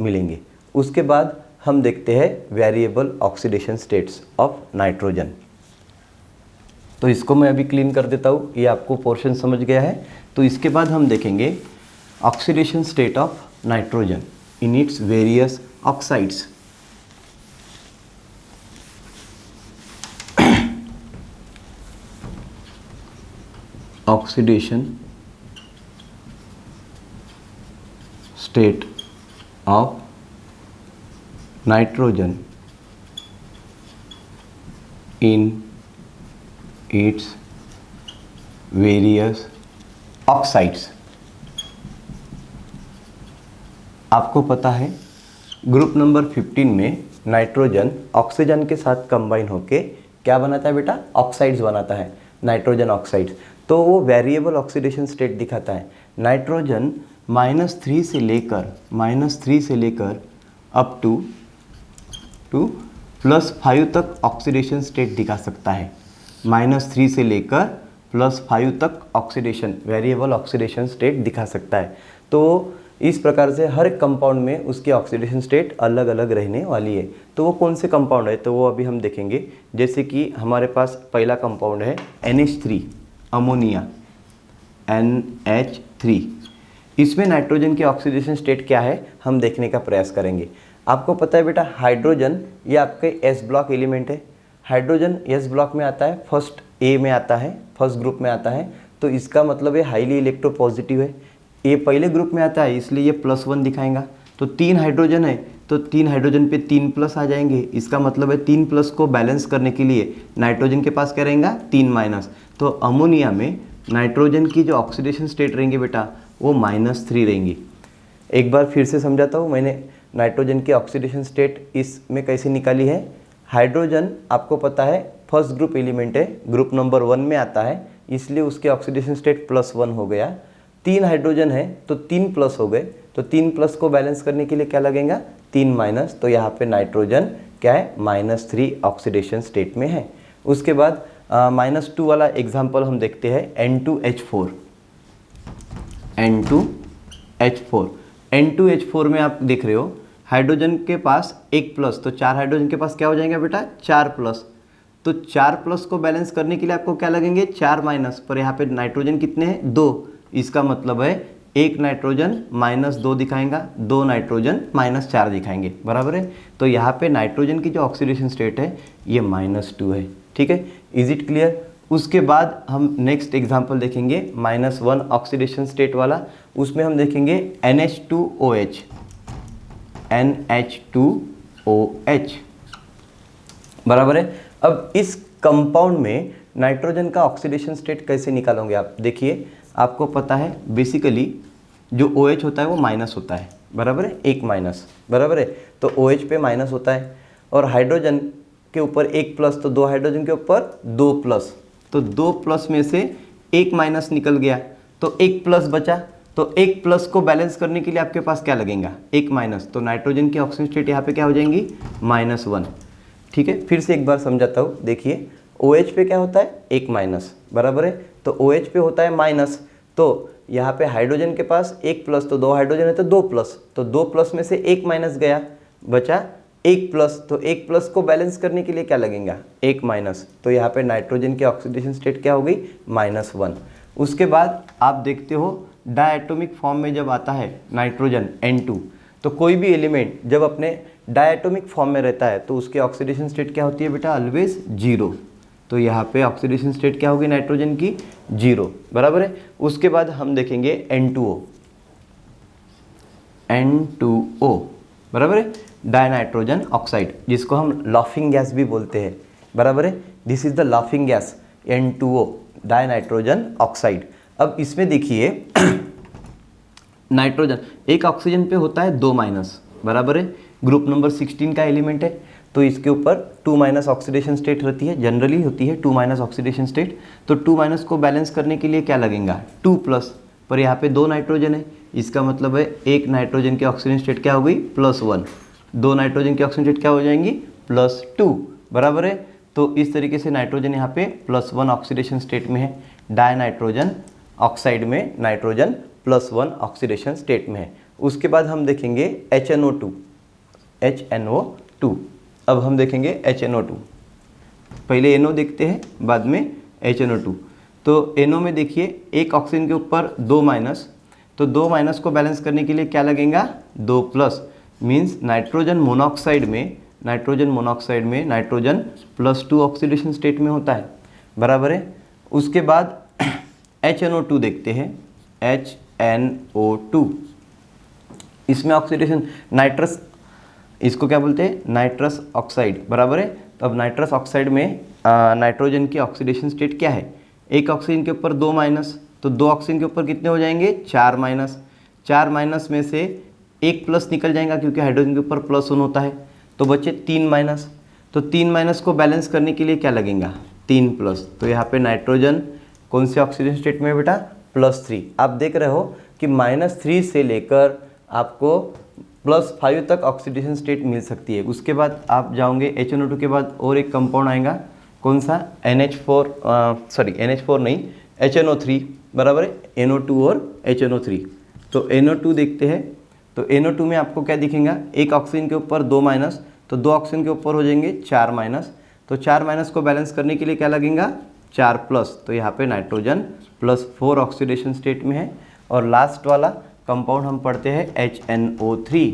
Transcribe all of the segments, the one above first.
मिलेंगे। उसके बाद हम देखते हैं variable oxidation states of nitrogen. तो इसको मैं अभी क्लीन कर देता हूँ, ये आपको पोर्शन समझ गया है। तो इसके बाद हम देखेंगे oxidation state of nitrogen in its various oxides. Oxidation state of nitrogen in its various oxides. आपको पता है ग्रुप नंबर 15 में नाइट्रोजन ऑक्सीजन के साथ कंबाइन होके क्या बनाता है बेटा? ऑक्साइड्स बनाता है, नाइट्रोजन ऑक्साइड्स। तो वो वेरिएबल ऑक्सीडेशन स्टेट दिखाता है। नाइट्रोजन -3 से लेकर अप टू +5 तक ऑक्सीडेशन स्टेट दिखा सकता है। -3 से लेकर +5 तक ऑक्सीडेशन, वेरिएबल ऑक्सीडेशन स्टेट दिखा सकता है। तो इस प्रकार से हर कंपाउंड में उसकी ऑक्सीडेशन स्टेट अलग अलग रहने वाली है। तो वो कौन से कंपाउंड है तो वो अभी हम देखेंगे। जैसे कि हमारे पास पहला कंपाउंड है NH3, अमोनिया, NH3। इसमें नाइट्रोजन की ऑक्सीडेशन स्टेट क्या है हम देखने का प्रयास करेंगे। आपको पता है बेटा हाइड्रोजन ये आपके S ब्लॉक एलिमेंट है। हाइड्रोजन S ब्लॉक में आता है, फर्स्ट A में आता है, फर्स्ट ग्रुप में आता है। तो इसका मतलब ये हाईली इलेक्ट्रोपॉजिटिव है। ये पहले ग्रुप में आता है इसलिए ये +1 दिखाएगा। तो 3 हाइड्रोजन है तो 3 हाइड्रोजन पे 3 प्लस आ जाएंगे। इसका मतलब है 3 प्लस को बैलेंस करने के लिए नाइट्रोजन के पास क्या रहेगा? 3 माइनस। तो अमोनिया में नाइट्रोजन की जो ऑक्सीडेशन स्टेट रहेंगे बेटा वो -3 रहेंगी। एक बार फिर से समझाता हूँ, मैंने नाइट्रोजन की ऑक्सीडेशन स्टेट इसमें कैसे निकाली है। हाइड्रोजन आपको पता है फर्स्ट ग्रुप एलिमेंट है, ग्रुप नंबर 1 में आता है, इसलिए उसके ऑक्सीडेशन स्टेट +1 हो गया। 3 हाइड्रोजन है तो 3 प्लस हो गए। तो 3 प्लस को बैलेंस करने के लिए क्या लगेगा? 3 माइनस। तो यहाँ पे नाइट्रोजन क्या है? -3 ऑक्सीडेशन स्टेट में है। उसके बाद -2 वाला एग्जाम्पल हम देखते हैं N2H4। N2H4 में आप देख रहे हो हाइड्रोजन के पास 1 प्लस, तो 4 हाइड्रोजन के पास क्या हो जाएगा बेटा? 4 प्लस। तो 4 प्लस को बैलेंस करने के लिए आपको क्या लगेंगे? 4 माइनस। पर यहाँ पे नाइट्रोजन कितने हैं? 2। इसका मतलब है 1 नाइट्रोजन -2 दिखाएगा, 2 नाइट्रोजन -4 दिखाएंगे, बराबर है। तो यहाँ पे नाइट्रोजन की जो ऑक्सीडेशन स्टेट है ये -2 है। ठीक है, इज इट क्लियर? उसके बाद हम नेक्स्ट एग्जांपल देखेंगे -1 ऑक्सीडेशन स्टेट वाला। उसमें हम देखेंगे NH2OH, बराबर है। अब इस कंपाउंड में नाइट्रोजन का ऑक्सीडेशन स्टेट कैसे निकालोगे आप? देखिए आपको पता है बेसिकली जो OH होता है वो माइनस होता है, बराबर है, 1 माइनस, बराबर है। तो OH पे माइनस होता है और हाइड्रोजन के ऊपर 1 प्लस, तो 2 हाइड्रोजन के ऊपर 2 प्लस। तो 2 प्लस में से 1 माइनस निकल गया तो 1 प्लस बचा। तो 1 प्लस को बैलेंस करने के लिए आपके पास क्या लगेगा? 1 माइनस। तो नाइट्रोजन की ऑक्सीजन स्टेट यहाँ पे क्या हो जाएंगी? -1। ठीक है, फिर से एक बार समझाता हूँ। देखिए OH पे क्या होता है? 1 माइनस, बराबर है। तो OH पे होता है माइनस, तो यहाँ पे हाइड्रोजन के पास 1 प्लस, तो 2 हाइड्रोजन है तो 2 प्लस। तो 2 प्लस में से 1 माइनस गया, बचा 1 प्लस। तो 1 प्लस को बैलेंस करने के लिए क्या लगेगा? 1 माइनस। तो यहाँ पे नाइट्रोजन की ऑक्सीडेशन स्टेट क्या हो गई? -1। उसके बाद आप देखते हो डायटोमिक फॉर्म में जब आता है नाइट्रोजन N2, तो कोई भी एलिमेंट जब अपने डायटोमिक फॉर्म में रहता है तो उसकी ऑक्सीडेशन स्टेट क्या होती है बेटा? ऑलवेज 0। तो यहाँ पे ऑक्सीडेशन स्टेट क्या होगी नाइट्रोजन की? 0, बराबर है। उसके बाद हम देखेंगे N2O, बराबर है, डायनाइट्रोजन ऑक्साइड, जिसको हम लाफिंग गैस भी बोलते हैं, बराबर है। This is the laughing gas N2O, dinitrogen oxide. अब इसमें देखिए नाइट्रोजन एक ऑक्सीजन पे होता है 2 माइनस, बराबर है, ग्रुप नंबर 16 का एलिमेंट है। तो इसके ऊपर 2 माइनस ऑक्सीडेशन स्टेट रहती है, जनरली होती है 2 माइनस ऑक्सीडेशन स्टेट। तो 2 माइनस को बैलेंस करने के लिए क्या लगेगा? 2 प्लस। पर यहाँ पे 2 नाइट्रोजन है, इसका मतलब है 1 नाइट्रोजन की ऑक्सीजन स्टेट क्या हो गई? +1। 2 नाइट्रोजन की ऑक्सीजन स्टेट क्या हो जाएंगी? +2, बराबर है। तो इस तरीके से नाइट्रोजन यहाँ पे +1 ऑक्सीडेशन स्टेट में है, डायनाइट्रोजन ऑक्साइड में नाइट्रोजन +1 ऑक्सीडेशन स्टेट में है। उसके बाद हम देखेंगे HNO2। HNO2। अब हम देखेंगे HNO2। पहले NO देखते हैं, बाद में HNO2। तो NO में देखिए एक ऑक्सीजन के ऊपर 2 माइनस, तो 2 माइनस को बैलेंस करने के लिए क्या लगेगा, 2 प्लस। मीन्स नाइट्रोजन मोनोऑक्साइड में नाइट्रोजन +2 ऑक्सीडेशन स्टेट में होता है, बराबर है। उसके बाद HNO2 देखते हैं, HNO2। इसमें ऑक्सीडेशन नाइट्रस, इसको क्या बोलते हैं, नाइट्रस ऑक्साइड, बराबर है। तो अब नाइट्रस ऑक्साइड में नाइट्रोजन की ऑक्सीडेशन स्टेट क्या है, एक ऑक्सीजन के ऊपर 2 माइनस, तो 2 ऑक्सीजन के ऊपर कितने हो जाएंगे, 4 माइनस। 4 माइनस में से एक प्लस निकल जाएगा क्योंकि हाइड्रोजन के ऊपर +1 होता है, तो बचे 3 माइनस। तो 3 माइनस को बैलेंस करने के लिए क्या लगेगा, 3 प्लस। तो यहाँ पे नाइट्रोजन कौन से ऑक्सीडेशन स्टेट में है बेटा, +3। आप देख रहे हो कि -3 से लेकर आपको +5 तक ऑक्सीडेशन स्टेट मिल सकती है। उसके बाद आप जाओगे HNO2 के बाद और एक कंपाउंड आएगा, कौन सा, NH4 नहीं, HNO3, बराबर है। NO2 और HNO3। तो NO2 देखते हैं, तो NO2 में आपको क्या दिखेगा, एक ऑक्सीजन के ऊपर 2 माइनस, तो 2 ऑक्सीजन के ऊपर हो जाएंगे 4 माइनस। तो 4 माइनस को बैलेंस करने के लिए क्या लगेगा, 4 प्लस। तो यहाँ पे नाइट्रोजन +4 ऑक्सीडेशन स्टेट में है। और लास्ट वाला कंपाउंड हम पढ़ते हैं HNO3,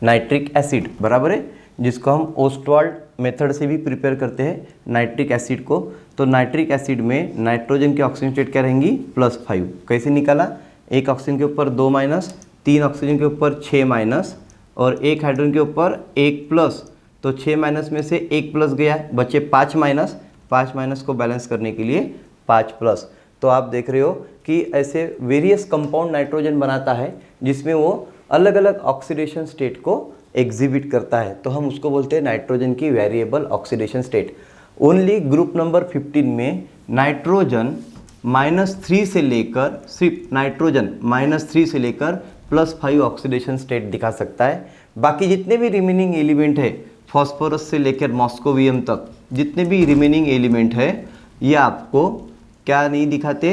नाइट्रिक एसिड, बराबर है, जिसको हम ओस्टवाल्ड मेथड से भी प्रिपेयर करते हैं नाइट्रिक एसिड को। तो नाइट्रिक एसिड में नाइट्रोजन की ऑक्सीजन स्टेट क्या रहेंगी, +5। कैसे निकाला, एक ऑक्सीजन के ऊपर 2 माइनस, 3 ऑक्सीजन के ऊपर 6 माइनस और एक हाइड्रोजन के ऊपर 1 प्लस। तो 6 माइनस में से 1 प्लस गया, बचे 5 माइनस। 5 माइनस को बैलेंस करने के लिए 5 प्लस। तो आप देख रहे हो कि ऐसे वेरियस कंपाउंड नाइट्रोजन बनाता है जिसमें वो अलग अलग ऑक्सीडेशन स्टेट को एग्जिबिट करता है। तो हम उसको बोलते हैं नाइट्रोजन की variable oxidation state. Only group number 15 में नाइट्रोजन -3 से लेकर, सिर्फ नाइट्रोजन -3 से लेकर +5 ऑक्सीडेशन स्टेट दिखा सकता है। बाकी जितने भी रिमेनिंग एलिमेंट है, फॉस्फोरस से लेकर मॉस्कोवियम तक जितने भी रिमेनिंग एलिमेंट है, ये आपको क्या नहीं दिखाते,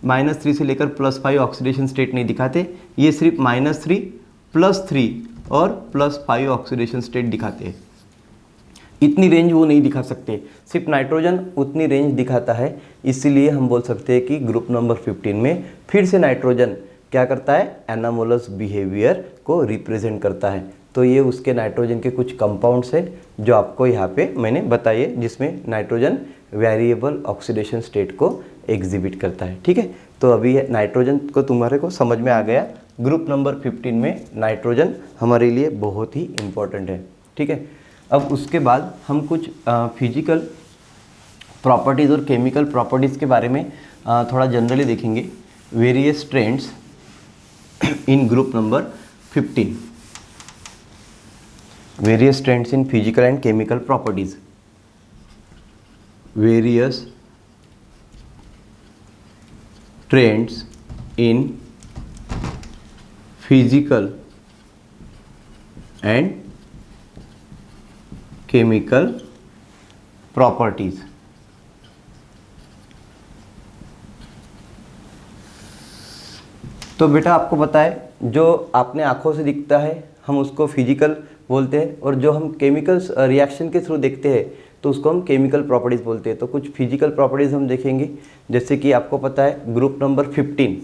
-3 से लेकर +5 ऑक्सीडेशन स्टेट नहीं दिखाते। ये सिर्फ -3, +3 और +5 ऑक्सीडेशन स्टेट दिखाते हैं। इतनी रेंज वो नहीं दिखा सकते, सिर्फ नाइट्रोजन उतनी रेंज दिखाता है। इसीलिए हम बोल सकते हैं कि ग्रुप नंबर 15 में फिर से नाइट्रोजन क्या करता है, एनामोलस बिहेवियर को रिप्रेजेंट करता है। तो ये उसके नाइट्रोजन के कुछ कंपाउंड्स है जो आपको यहाँ पे मैंने बताए, जिसमें नाइट्रोजन वेरिएबल ऑक्सीडेशन स्टेट को एग्जिबिट करता है। ठीक है, तो अभी नाइट्रोजन को तुम्हारे को समझ में आ गया। ग्रुप नंबर 15 में नाइट्रोजन हमारे लिए बहुत ही इम्पोर्टेंट है। ठीक है, अब उसके बाद हम कुछ फिजिकल प्रॉपर्टीज़ और केमिकल प्रॉपर्टीज़ के बारे में थोड़ा जनरली देखेंगे। Various trends in group number 15, various trends in physical and chemical properties, various trends in physical and chemical properties. तो बेटा आपको पता है, जो आपने आंखों से दिखता है हम उसको फिजिकल बोलते हैं, और जो हम केमिकल रिएक्शन के थ्रू देखते हैं तो उसको हम केमिकल प्रॉपर्टीज़ बोलते हैं। तो कुछ फिजिकल प्रॉपर्टीज़ हम देखेंगे, जैसे कि आपको पता है ग्रुप नंबर 15,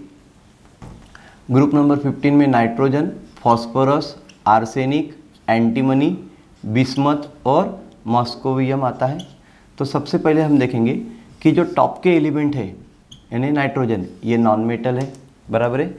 ग्रुप नंबर 15 में nitrogen, phosphorus, arsenic, antimony, bismuth और मॉस्कोवियम आता है। तो सबसे पहले हम देखेंगे कि जो टॉप के एलिमेंट है यानी नाइट्रोजन, ये नॉन मेटल है, बराबर है।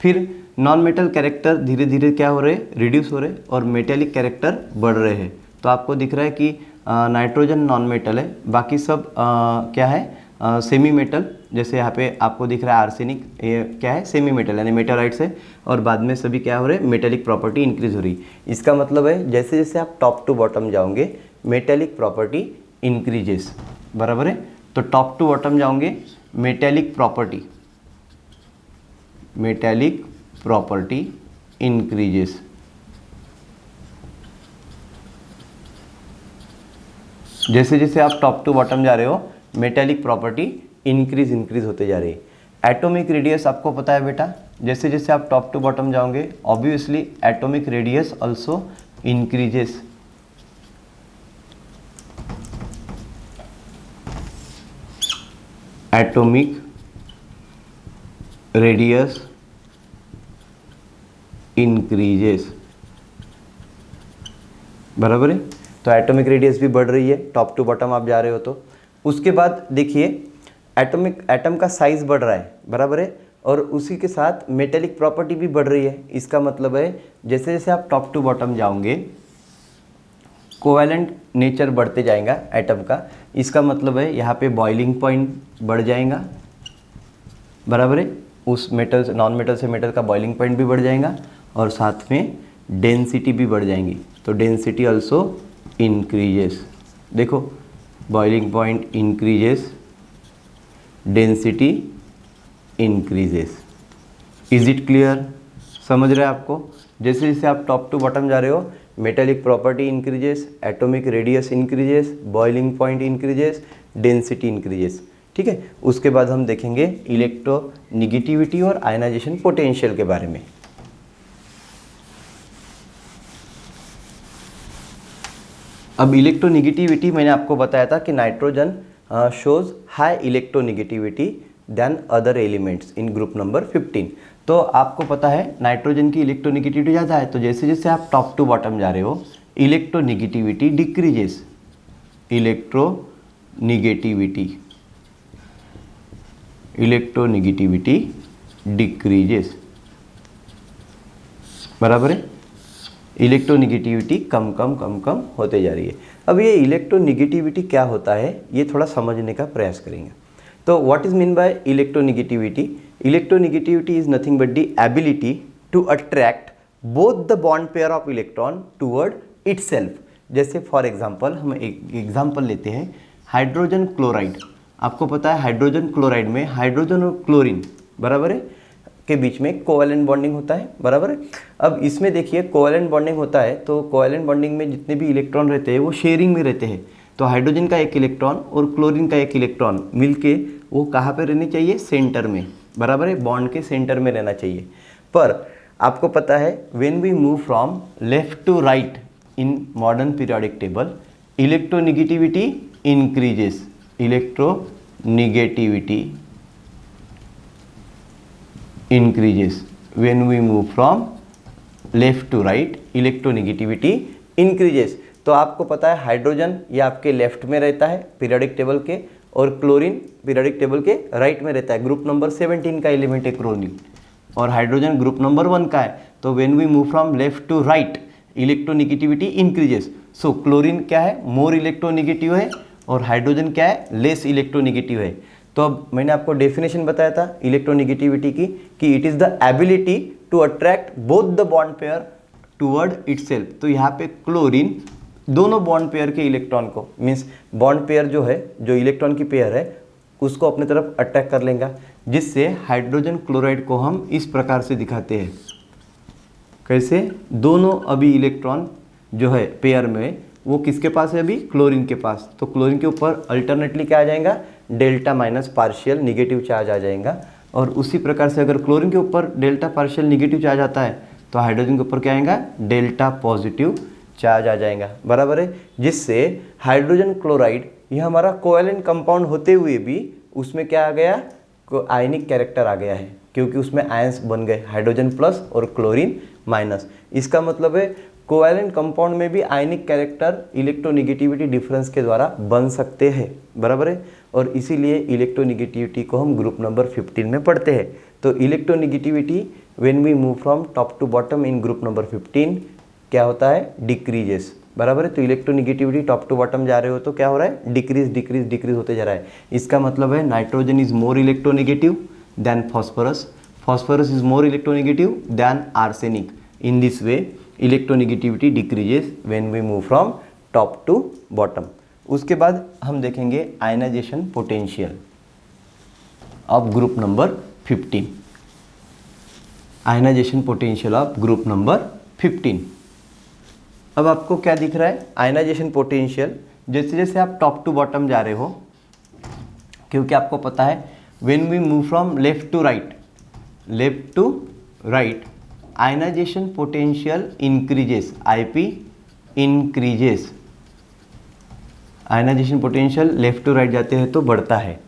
फिर नॉन मेटल कैरेक्टर धीरे धीरे क्या हो रहे हैं, रिड्यूस हो रहे हैं, और मेटेलिक कैरेक्टर बढ़ रहे हैं। तो आपको दिख रहा है कि नाइट्रोजन नॉन मेटल है, बाकी सब क्या है, सेमी मेटल। जैसे यहाँ पे आपको दिख रहा है आर्सेनिक, ये क्या है, सेमी मेटल यानी मेटेराइट्स है, और बाद में सभी क्या हो रहे हैं, मेटेलिक प्रॉपर्टी इंक्रीज हो रही। इसका मतलब है जैसे जैसे आप टॉप टू बॉटम जाओगे मेटेलिक प्रॉपर्टी इंक्रीजेस, बराबर है। तो टॉप टू बॉटम जाओगे, मेटेलिक प्रॉपर्टी इंक्रीजेस। जैसे जैसे आप टॉप टू बॉटम जा रहे हो मेटेलिक प्रॉपर्टी इंक्रीज होते जा रही है। एटॉमिक रेडियस आपको पता है बेटा, जैसे जैसे आप टॉप टू बॉटम जाओगे obviously atomic radius also increases. Atomic radius increases, बराबर है। तो एटॉमिक रेडियस भी बढ़ रही है टॉप टू बॉटम आप जा रहे हो तो। उसके बाद देखिए एटम का साइज बढ़ रहा है, बराबर है, और उसी के साथ मेटेलिक प्रॉपर्टी भी बढ़ रही है। इसका मतलब है जैसे जैसे आप टॉप टू बॉटम जाओगे कोवैलेंट नेचर बढ़ते जाएगा एटम का। इसका मतलब है यहाँ पे बॉइलिंग पॉइंट बढ़ जाएगा, बराबर है। उस मेटल से नॉन मेटल से मेटल का बॉइलिंग पॉइंट भी बढ़ जाएगा और साथ में डेंसिटी भी बढ़ जाएंगी। तो डेंसिटी ऑल्सो इंक्रीजेस। देखो boiling point increases, density increases. Is it clear? समझ रहे हैं आपको? जैसे जैसे आप टॉप टू बॉटम जा रहे हो metallic property increases, atomic radius increases, boiling point increases, density increases. ठीक है। उसके बाद हम देखेंगे इलेक्ट्रोनिगेटिविटी और आयनाइजेशन पोटेंशियल के बारे में। अब इलेक्ट्रोनिगेटिविटी मैंने आपको बताया था कि nitrogen shows high electronegativity than other elements in group number 15। तो आपको पता है नाइट्रोजन की इलेक्ट्रोनिगेटिविटी ज़्यादा है, तो जैसे जैसे आप टॉप टू बॉटम जा रहे हो इलेक्ट्रोनिगेटिविटी डिक्रीजेस। इलेक्ट्रोनिगेटिविटी डिक्रीजेस, बराबर है। इलेक्ट्रोनिगेटिविटी कम कम कम कम होते जा रही है। अब ये इलेक्ट्रोनिगेटिविटी क्या होता है ये थोड़ा समझने का प्रयास करेंगे। तो what is mean by electronegativity? Electronegativity is nothing but the ability to attract both the bond pair of electron toward itself. जैसे फॉर एग्जांपल हम एक एग्जांपल लेते हैं हाइड्रोजन क्लोराइड। आपको पता है हाइड्रोजन क्लोराइड में हाइड्रोजन और क्लोरीन, बराबर है, के बीच में कोवैलेंट बॉन्डिंग होता है, बराबर है। अब इसमें देखिए कोवैलेंट बॉन्डिंग होता है तो कोवैलेंट बॉन्डिंग में जितने भी इलेक्ट्रॉन रहते हैं वो शेयरिंग में रहते हैं। तो हाइड्रोजन का एक इलेक्ट्रॉन और क्लोरीन का एक इलेक्ट्रॉन मिलके वो कहाँ पे रहनी चाहिए? सेंटर में, बराबर है, बॉन्ड के सेंटर में रहना चाहिए। पर आपको पता है when we move from left to right in modern periodic table electronegativity increases. Electronegativity increases when we move from left to right electronegativity increases। तो आपको पता है हाइड्रोजन ये आपके लेफ्ट में रहता है पीरियोडिक टेबल के और क्लोरीन पीरियोडिक टेबल के राइट में रहता है। ग्रुप नंबर 17 का एलिमेंट है क्लोरीन और हाइड्रोजन ग्रुप नंबर 1 का है। तो when we move from left to right electronegativity increases. So chlorine क्या है? मोर इलेक्ट्रोनिगेटिव है और हाइड्रोजन क्या है? लेस इलेक्ट्रोनिगेटिव है। तो अब मैंने आपको डेफिनेशन बताया था इलेक्ट्रोनिगेटिविटी की कि it is the ability to attract both the bond pair toward itself. तो यहाँ पे क्लोरीन दोनों बॉन्ड पेयर के इलेक्ट्रॉन को मीन्स बॉन्ड पेयर जो है जो इलेक्ट्रॉन की पेयर है उसको अपने तरफ अट्रैक्ट कर लेगा, जिससे हाइड्रोजन क्लोराइड को हम इस प्रकार से दिखाते हैं। कैसे? दोनों अभी इलेक्ट्रॉन जो है पेयर में वो किसके पास है? अभी क्लोरीन के पास। तो क्लोरीन के ऊपर अल्टरनेटली क्या आ जाएगा? Delta minus partial negative charge आ जाएगा। और उसी प्रकार से अगर क्लोरीन के ऊपर डेल्टा पार्शियल निगेटिव चार्ज आता है तो हाइड्रोजन के ऊपर क्या आएगा? डेल्टा पॉजिटिव चार्ज आ जाएगा, बराबर है। जिससे हाइड्रोजन क्लोराइड ये हमारा कोवैलेंट कंपाउंड होते हुए भी उसमें क्या आ गया? आयनिक कैरेक्टर आ गया है, क्योंकि उसमें आयंस बन गए हाइड्रोजन प्लस और क्लोरीन माइनस। इसका मतलब है कोवैलेंट कंपाउंड में भी आयनिक कैरेक्टर इलेक्ट्रोनिगेटिविटी डिफरेंस के द्वारा बन सकते हैं, बराबर है। और इसीलिए इलेक्ट्रोनिगेटिविटी को हम ग्रुप नंबर 15 में पढ़ते हैं। तो electronegativity when we move from top to bottom in group number 15 क्या होता है? डिक्रीजेस, बराबर है। तो इलेक्ट्रोनिगेटिविटी टॉप टू बॉटम जा रहे हो तो क्या हो रहा है? डिक्रीज डिक्रीज डिक्रीज होते जा रहा है। इसका मतलब है nitrogen is more electronegative than phosphorus, phosphorus is more electronegative than arsenic. In this way electronegativity decreases when we move from top to bottom. उसके बाद हम देखेंगे ionization potential of group number 15। Ionization potential of group number 15। अब आपको क्या दिख रहा है? आयनाइजेशन पोटेंशियल जैसे जैसे आप टॉप टू बॉटम जा रहे हो, क्योंकि आपको पता है when we move from left to right left to right ionization potential increases, IP increases, ionization potential left to right जाते हैं तो बढ़ता है।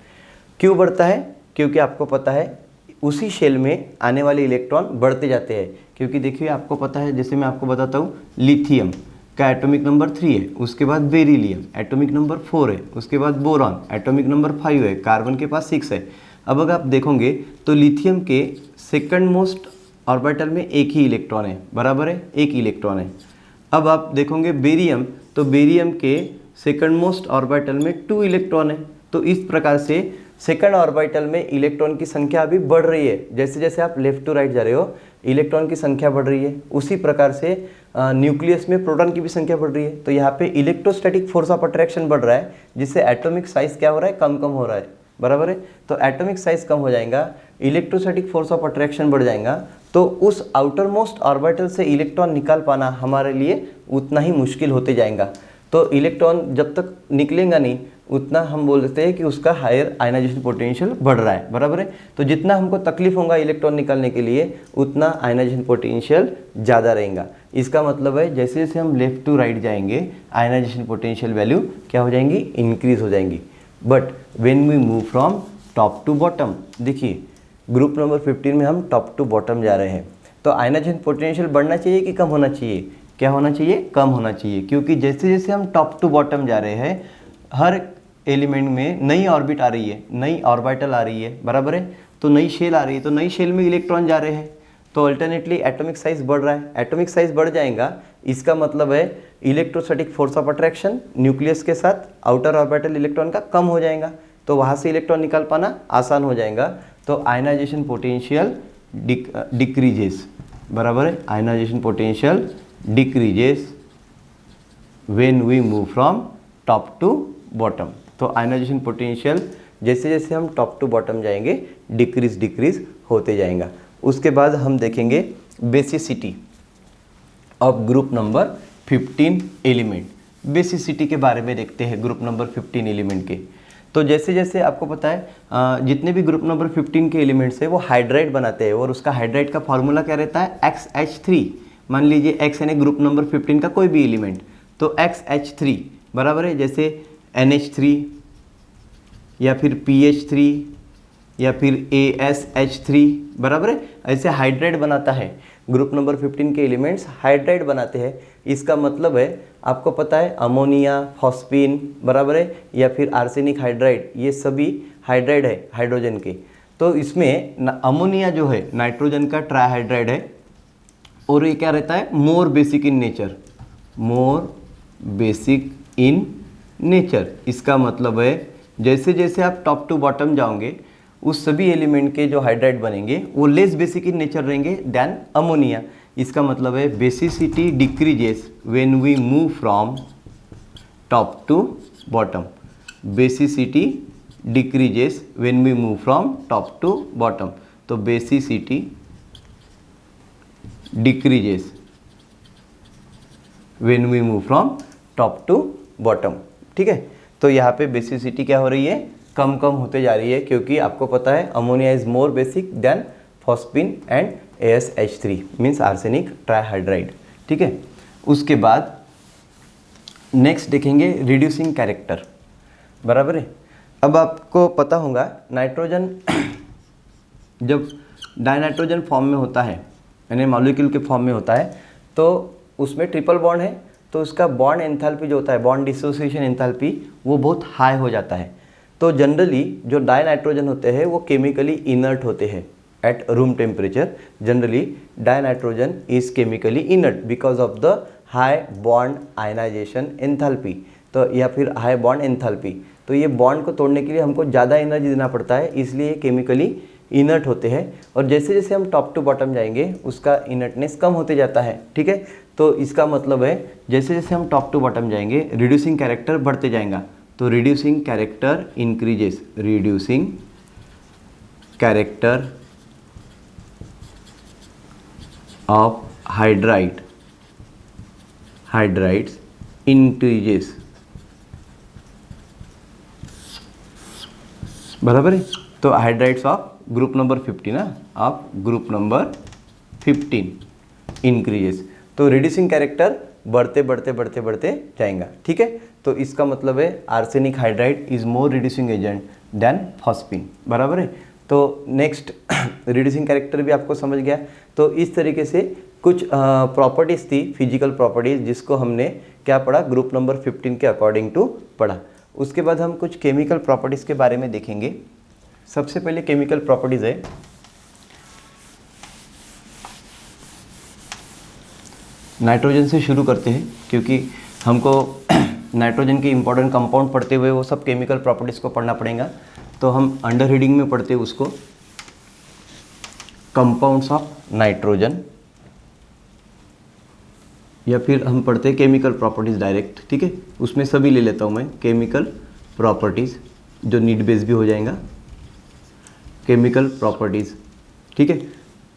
क्यों बढ़ता है? क्योंकि आपको पता है उसी शेल में आने वाले इलेक्ट्रॉन बढ़ते जाते हैं। क्योंकि देखिए आपको पता है, जैसे मैं आपको बताता हूँ, लिथियम का एटॉमिक नंबर 3 है, उसके बाद बेरिलियम एटॉमिक नंबर 4 है, उसके बाद बोरॉन एटॉमिक नंबर 5 है, कार्बन के पास 6 है। अब अगर आप देखोगे तो लिथियम के सेकंड मोस्ट ऑर्बिटल में एक ही इलेक्ट्रॉन है, बराबर है, एक इलेक्ट्रॉन है। अब आप देखोगे बेरियम, तो बेरियम के सेकंड मोस्ट ऑर्बिटल में 2 इलेक्ट्रॉन है। तो इस प्रकार से सेकंड ऑर्बिटल में इलेक्ट्रॉन की संख्या अभी बढ़ रही है। जैसे जैसे आप लेफ्ट टू राइट जा रहे हो इलेक्ट्रॉन की संख्या बढ़ रही है, उसी प्रकार से न्यूक्लियस में प्रोटॉन की भी संख्या बढ़ रही है। तो यहाँ पे इलेक्ट्रोस्टैटिक फोर्स ऑफ अट्रैक्शन बढ़ रहा है, जिससे एटॉमिक साइज क्या हो रहा है, कम कम हो रहा है, बराबर है। तो एटॉमिक साइज कम हो जाएगा, इलेक्ट्रोस्टैटिक फोर्स ऑफ अट्रैक्शन बढ़ जाएगा, तो उस आउटर मोस्ट ऑर्बिटल से इलेक्ट्रॉन निकाल पाना हमारे लिए उतना ही मुश्किल होते जाएगा। तो इलेक्ट्रॉन जब तक निकलेगा नहीं उतना हम बोलते हैं कि उसका हायर आयनाइजेशन पोटेंशियल बढ़ रहा है, बराबर है। तो जितना हमको तकलीफ होगा इलेक्ट्रॉन निकालने के लिए उतना आयनाइजेशन पोटेंशियल ज़्यादा रहेगा। इसका मतलब है जैसे जैसे हम लेफ्ट टू राइट जाएंगे आयनाइजेशन पोटेंशियल वैल्यू क्या हो जाएंगी, इंक्रीज हो जाएंगी। But when we move from top to bottom, देखिए ग्रुप नंबर 15 में हम टॉप टू बॉटम जा रहे हैं, तो आयनाइजेशन पोटेंशियल बढ़ना चाहिए कि कम होना चाहिए? क्या होना चाहिए? कम होना चाहिए। क्योंकि जैसे जैसे हम टॉप टू बॉटम जा रहे हैं हर एलिमेंट में नई ऑर्बिट आ रही है, नई ऑर्बिटल आ रही है, बराबर है। तो नई शेल आ रही है, तो नई शेल में इलेक्ट्रॉन जा रहे हैं, तो अल्टरनेटली एटॉमिक साइज बढ़ रहा है। एटॉमिक साइज बढ़ जाएगा, इसका मतलब है electrostatic force of attraction nucleus के साथ आउटर ऑर्बिटल इलेक्ट्रॉन का कम हो जाएगा, तो वहाँ से इलेक्ट्रॉन निकाल पाना आसान हो जाएगा। तो आयनाइजेशन पोटेंशियल डिक्रीजेस, बराबर है, ionization potential decreases when we move from top to bottom. तो आयनाइजेशन पोटेंशियल जैसे जैसे हम टॉप टू बॉटम जाएंगे डिक्रीज होते जाएगा। उसके बाद हम देखेंगे basicity of group number 15 element. Basicity के बारे में देखते हैं ग्रुप नंबर 15 एलिमेंट के। तो जैसे जैसे आपको पता है जितने भी ग्रुप नंबर 15 के एलिमेंट्स है वो हाइड्राइड बनाते हैं, और उसका हाइड्राइड का फॉर्मूला क्या रहता है, XH3। मान लीजिए X यानी ग्रुप नंबर 15 का कोई भी एलिमेंट, तो XH3 बराबर है, जैसे NH3 या फिर PH3 या फिर ASH3, बराबर है। ऐसे हाइड्राइड बनाता है, ग्रुप नंबर 15 के एलिमेंट्स हाइड्राइड बनाते हैं। इसका मतलब है आपको पता है अमोनिया, फॉस्फीन, बराबर है, या फिर आर्सेनिक हाइड्राइड, ये सभी हाइड्राइड है हाइड्रोजन के। तो इसमें अमोनिया जो है नाइट्रोजन का ट्राइहाइड्राइड है, और ये क्या रहता है, मोर basic in nature, more basic in nature. इसका मतलब है जैसे जैसे आप टॉप टू बॉटम जाओगे उस सभी एलिमेंट के जो हाइड्राइड बनेंगे वो लेस बेसिक इन नेचर रहेंगे देन अमोनिया। इसका मतलब है basicity decreases when we move from top to bottom. Basicity decreases when we move from top to bottom. तो basicity decreases when we move from top to bottom, ठीक है। तो यहाँ पे बेसिसिटी क्या हो रही है, कम कम होते जा रही है, क्योंकि आपको पता है ammonia is more basic than phosphine and ASH3 means arsenic trihydride, ठीक है। उसके बाद नेक्स्ट देखेंगे रिड्यूसिंग कैरेक्टर, बराबर है। अब आपको पता होगा नाइट्रोजन जब डाइनाइट्रोजन फॉर्म में होता है यानी मॉलिक्यूल के फॉर्म में होता है, तो उसमें ट्रिपल बॉन्ड है, तो उसका बॉन्ड एंथैल्पी जो होता है, बॉन्ड डिसोसिएशन एंथैल्पी, वो बहुत हाई हो जाता है। तो जनरली जो डाइनाइट्रोजन होते हैं वो केमिकली इनर्ट होते हैं at room temperature. Generally dinitrogen is chemically inert because of the high bond ionization enthalpy, तो या फिर हाई बॉन्ड एंथैल्पी। तो ये बॉन्ड को तोड़ने के लिए हमको ज़्यादा एनर्जी देना पड़ता है, इसलिए केमिकली इनर्ट होते हैं। और जैसे जैसे हम टॉप टू बॉटम जाएंगे उसका इनर्टनेस कम होते जाता है, ठीक है। तो इसका मतलब है जैसे जैसे हम टॉप टू बॉटम जाएंगे रिड्यूसिंग कैरेक्टर बढ़ते जाएगा। तो reducing character increases, reducing character of hydrides increases, बराबर है। तो हाइड्राइड्स ऑफ ग्रुप नंबर 15 ना, ऑफ ग्रुप नंबर 15 इंक्रीजेस। तो रिड्यूसिंग कैरेक्टर बढ़ते बढ़ते बढ़ते बढ़ते जाएगा, ठीक है। तो इसका मतलब है arsenic hydride is more reducing agent than phosphine, बराबर है। तो नेक्स्ट रिड्यूसिंग कैरेक्टर भी आपको समझ गया। तो इस तरीके से कुछ प्रॉपर्टीज़ थी, फिजिकल प्रॉपर्टीज़, जिसको हमने क्या पढ़ा, ग्रुप नंबर 15 के अकॉर्डिंग टू पढ़ा। उसके बाद हम कुछ केमिकल प्रॉपर्टीज़ के बारे में देखेंगे। सबसे पहले केमिकल प्रॉपर्टीज़ है नाइट्रोजन से शुरू करते हैं, क्योंकि हमको नाइट्रोजन के इंपॉर्टेंट कंपाउंड पढ़ते हुए वो सब केमिकल प्रॉपर्टीज़ को पढ़ना पड़ेगा। तो हम अंडर हेडिंग में पढ़ते हैं उसको, कंपाउंड्स ऑफ नाइट्रोजन, या फिर हम पढ़ते हैं केमिकल प्रॉपर्टीज़ डायरेक्ट, ठीक है। उसमें सभी ले लेता हूँ मैं, केमिकल प्रॉपर्टीज़, जो नीड बेस भी हो जाएगा, केमिकल प्रॉपर्टीज़, ठीक है।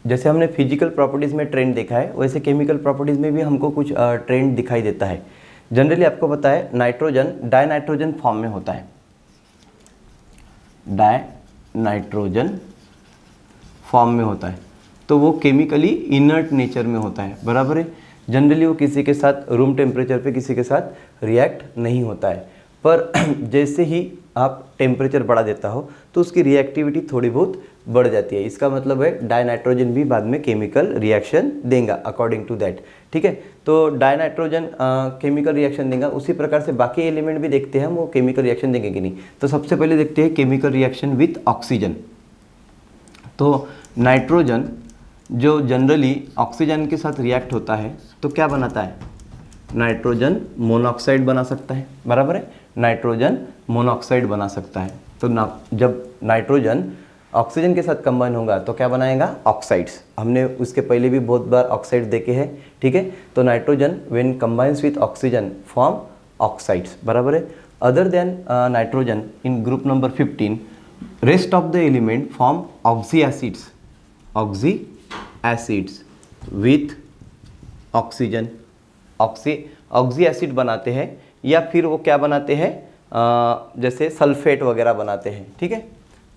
जैसे हमने फिजिकल प्रॉपर्टीज़ में ट्रेंड देखा है, वैसे केमिकल प्रॉपर्टीज़ में भी हमको कुछ ट्रेंड दिखाई देता है। जनरली आपको पता है नाइट्रोजन डायनाइट्रोजन फॉर्म में होता है, डायनाइट्रोजन फॉर्म में होता है, तो वो केमिकली इनर्ट नेचर में होता है, बराबर है। जनरली वो किसी के साथ रूम टेम्परेचर पे किसी के साथ रिएक्ट नहीं होता है, पर जैसे ही आप टेम्परेचर बढ़ा देता हो तो उसकी रिएक्टिविटी थोड़ी बहुत बढ़ जाती है। इसका मतलब है डायनाइट्रोजन भी बाद में केमिकल रिएक्शन देगा अकॉर्डिंग टू दैट, ठीक है। तो डायनाइट्रोजन केमिकल रिएक्शन देगा, उसी प्रकार से बाकी एलिमेंट भी देखते हैं हम, वो केमिकल रिएक्शन देंगे कि नहीं। तो सबसे पहले देखते हैं केमिकल रिएक्शन विथ ऑक्सीजन। तो नाइट्रोजन जो जनरली ऑक्सीजन के साथ रिएक्ट होता है तो क्या बनाता है, नाइट्रोजन मोनोऑक्साइड बना सकता है, बराबर है। नाइट्रोजन मोनोऑक्साइड बना सकता है। तो जब नाइट्रोजन ऑक्सीजन के साथ कंबाइन होगा तो क्या बनाएगा, ऑक्साइड्स। हमने उसके पहले भी बहुत बार ऑक्साइड देखे हैं, ठीक है। तो nitrogen when combines with oxygen form oxides, बराबर है। Other than nitrogen in group number 15 rest of the element form oxy acids, oxy acids with oxygen, oxy acid बनाते हैं, या फिर वो क्या बनाते हैं, जैसे सल्फेट वगैरह बनाते हैं, ठीक है।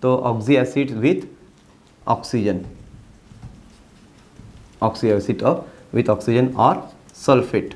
तो oxy acid with oxygen, oxy acid with oxygen और सल्फेट,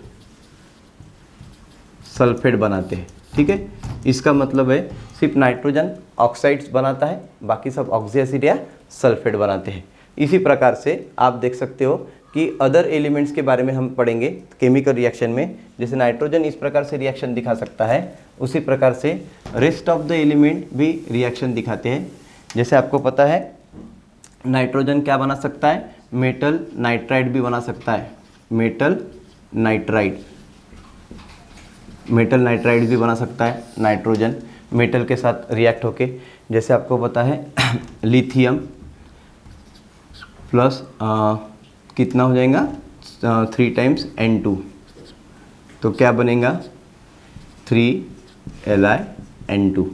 सल्फेट बनाते हैं, ठीक है। इसका मतलब है सिर्फ नाइट्रोजन ऑक्साइड्स बनाता है, बाकी सब ऑक्सी एसिड या सल्फेट बनाते हैं। इसी प्रकार से आप देख सकते हो कि अदर एलिमेंट्स के बारे में हम पढ़ेंगे केमिकल रिएक्शन में। जैसे नाइट्रोजन इस प्रकार से रिएक्शन दिखा सकता है, उसी प्रकार से रेस्ट ऑफ द एलिमेंट भी रिएक्शन दिखाते हैं। जैसे आपको पता है नाइट्रोजन क्या बना सकता है, मेटल नाइट्राइड भी बना सकता है, मेटल नाइट्राइड, मेटल नाइट्राइड भी बना सकता है नाइट्रोजन मेटल के साथ रिएक्ट होके। जैसे आपको पता है लिथियम प्लस कितना हो जाएगा 3 टाइम्स N2, तो क्या बनेगा 3Li N2,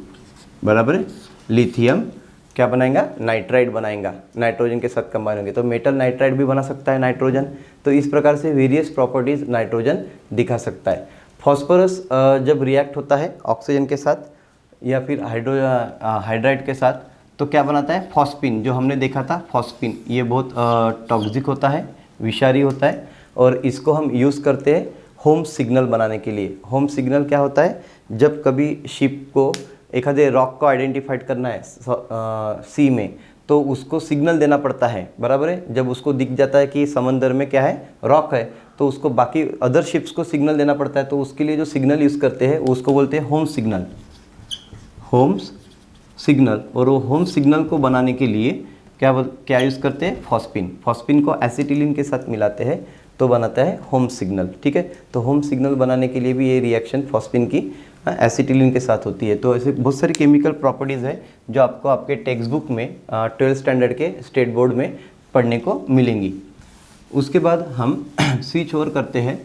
बराबर है। लिथियम क्या बनाएगा, नाइट्राइड बनाएगा, नाइट्रोजन के साथ कंबाइन होंगे, तो मेटल नाइट्राइड भी बना सकता है नाइट्रोजन। तो इस प्रकार से वेरियस प्रॉपर्टीज़ नाइट्रोजन दिखा सकता है। फॉस्फोरस जब रिएक्ट होता है ऑक्सीजन के साथ या फिर हाइड्राइड के साथ तो क्या बनाता है, फॉस्फिन, जो हमने देखा था फॉस्फिन। ये बहुत टॉक्सिक होता है, विषारी होता है, और इसको हम यूज़ करते हैं होम सिग्नल बनाने के लिए। होम सिग्नल क्या होता है, जब कभी शिप को एखादे रॉक को आइडेंटिफाइड करना है सी में, तो उसको सिग्नल देना पड़ता है, बराबर है। जब उसको दिख जाता है कि समंदर में क्या है, रॉक है, तो उसको बाकी अदर शिप्स को सिग्नल देना पड़ता है। तो उसके लिए जो सिग्नल यूज़ करते हैं उसको बोलते हैं होम सिग्नल, होम सिग्नल। और वो होम सिग्नल को बनाने के लिए क्या यूज़ करते हैं, फॉस्फिन। फॉस्फिन को एसिटिलीन के साथ मिलाते हैं तो बनाता है होम सिग्नल, ठीक है। तो होम सिग्नल बनाने के लिए भी ये रिएक्शन फॉस्फिन की एसिटिलीन के साथ होती है। तो ऐसे बहुत सारी केमिकल प्रॉपर्टीज़ है जो आपको आपके टेक्स्ट बुक में 12th स्टैंडर्ड के स्टेट बोर्ड में पढ़ने को मिलेंगी। उसके बाद हम स्विच ओवर करते हैं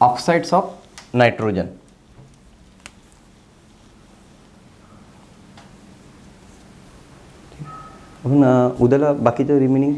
ऑक्साइड्स ऑफ नाइट्रोजन। आपण उद्याला बाकीचं रिमेनिंग